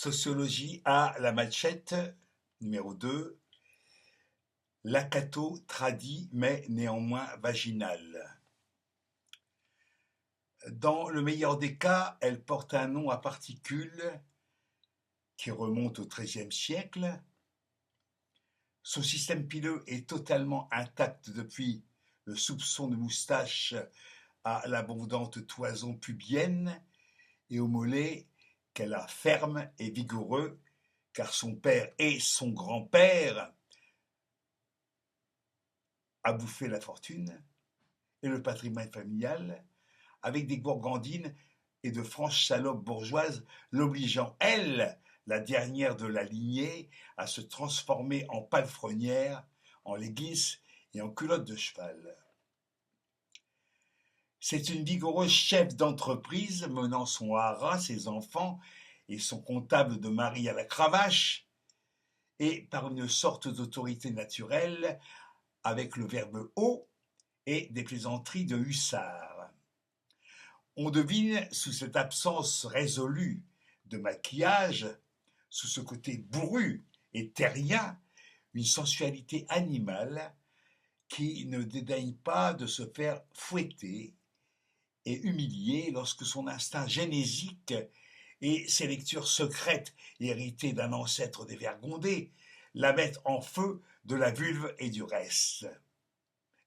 Sociologie A, la machette, numéro 2. L'akato tradit mais néanmoins vaginal. Dans le meilleur des cas, elle porte un nom à particules qui remonte au XIIIe siècle. Son système pileux est totalement intact depuis le soupçon de moustache à l'abondante toison pubienne et au mollet qu'elle a ferme et vigoureux, car son père et son grand-père a bouffé la fortune et le patrimoine familial avec des gourgandines et de franches salopes bourgeoises, l'obligeant, elle, la dernière de la lignée, à se transformer en palefrenière, en leggings et en culotte de cheval. C'est une vigoureuse chef d'entreprise menant son haras, ses enfants et son comptable de mari à la cravache, et par une sorte d'autorité naturelle, avec le verbe haut et des plaisanteries de hussard. On devine sous cette absence résolue de maquillage, sous ce côté bourru et terrien, une sensualité animale qui ne dédaigne pas de se faire fouetter et humilier lorsque son instinct génésique et ses lectures secrètes héritées d'un ancêtre dévergondé la mettent en feu de la vulve et du reste.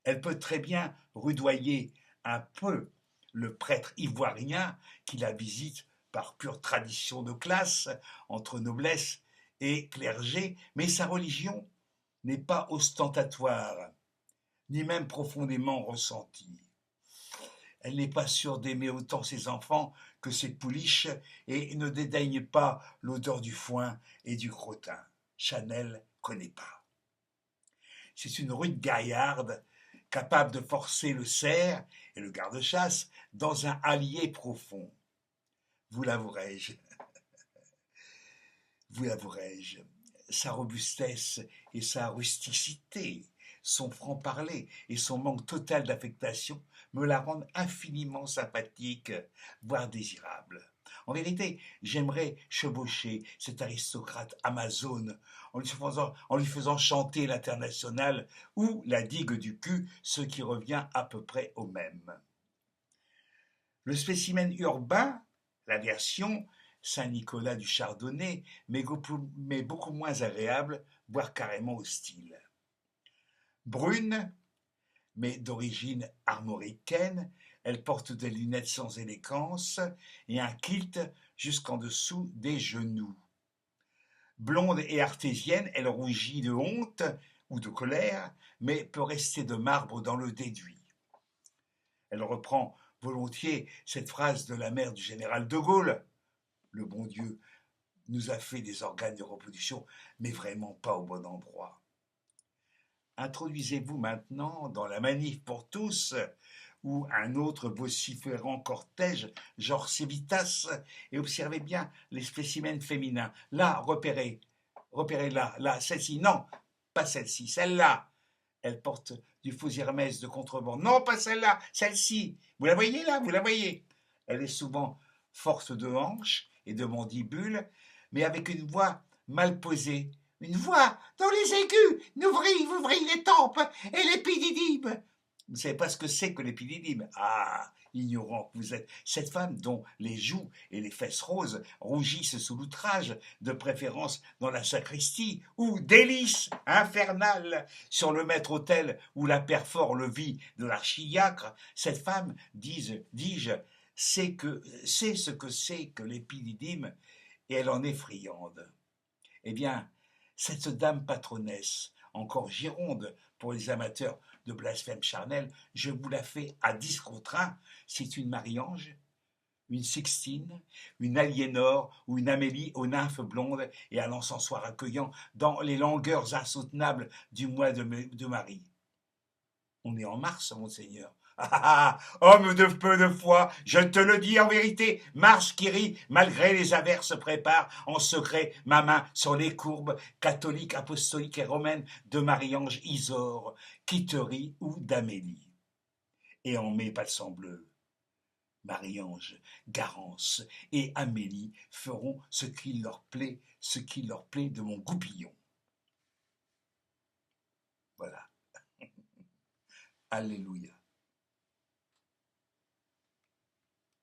Elle peut très bien rudoyer un peu le prêtre ivoirien qui la visite par pure tradition de classe entre noblesse et clergé, mais sa religion n'est pas ostentatoire, ni même profondément ressentie. Elle n'est pas sûre d'aimer autant ses enfants que ses pouliches et ne dédaigne pas l'odeur du foin et du crottin. Chanel connaît pas. C'est une rude gaillarde capable de forcer le cerf et le garde-chasse dans un hallier profond. Vous l'avouerai-je, sa robustesse et sa rusticité, son franc-parler et son manque total d'affectation me la rendent infiniment sympathique, voire désirable. En vérité, j'aimerais chevaucher cet aristocrate amazone en lui faisant chanter l'international ou la digue du cul, ce qui revient à peu près au même. Le spécimen urbain, la version Saint-Nicolas du Chardonnay, mais beaucoup moins agréable, voire carrément hostile. Brune, mais d'origine armoricaine, elle porte des lunettes sans élégance et un kilt jusqu'en dessous des genoux. Blonde et artésienne, elle rougit de honte ou de colère, mais peut rester de marbre dans le déduit. Elle reprend volontiers cette phrase de la mère du général de Gaulle. Le bon Dieu nous a fait des organes de reproduction, mais vraiment pas au bon endroit. Introduisez-vous maintenant dans la manif pour tous ou un autre vociférant cortège, genre Civitas, et observez bien les spécimens féminins. Là, repérez-la, celle-ci, non, pas celle-ci, celle-là. Elle porte du faux Hermès de contrebande. Non, pas celle-là, celle-ci. Vous la voyez là, vous la voyez. Elle est souvent forte de hanches et de mandibules, mais avec une voix mal posée. Une voix dans les aigus, vous vrillez les tempes et l'épididyme. Vous ne savez pas ce que c'est que l'épididyme. Ah, ignorant que vous êtes. Cette femme dont les joues et les fesses roses rougissent sous l'outrage, de préférence dans la sacristie, ou délice infernale sur le maître-autel où la perfore le vit de l'archidiacre, cette femme, dis-je, sait ce que c'est que l'épididyme, et elle en est friande. Eh bien, cette dame patronnesse, encore gironde pour les amateurs de blasphème charnel, je vous la fais à 10 contre 1, c'est une Marie-Ange, une Sixtine, une Aliénor ou une Amélie aux nymphes blondes et à l'encensoir accueillant dans les langueurs insoutenables du mois de Marie. On est en mars, monseigneur. Ah, homme de peu de foi, je te le dis en vérité, Mars qui rit, malgré les averses, prépare en secret ma main sur les courbes catholiques, apostoliques et romaines de Marie-Ange Isore, Quitterie ou d'Amélie. Et en mai pas le sang bleu, Marie-Ange, Garance et Amélie feront ce qui leur plaît de mon goupillon. Voilà. Alléluia.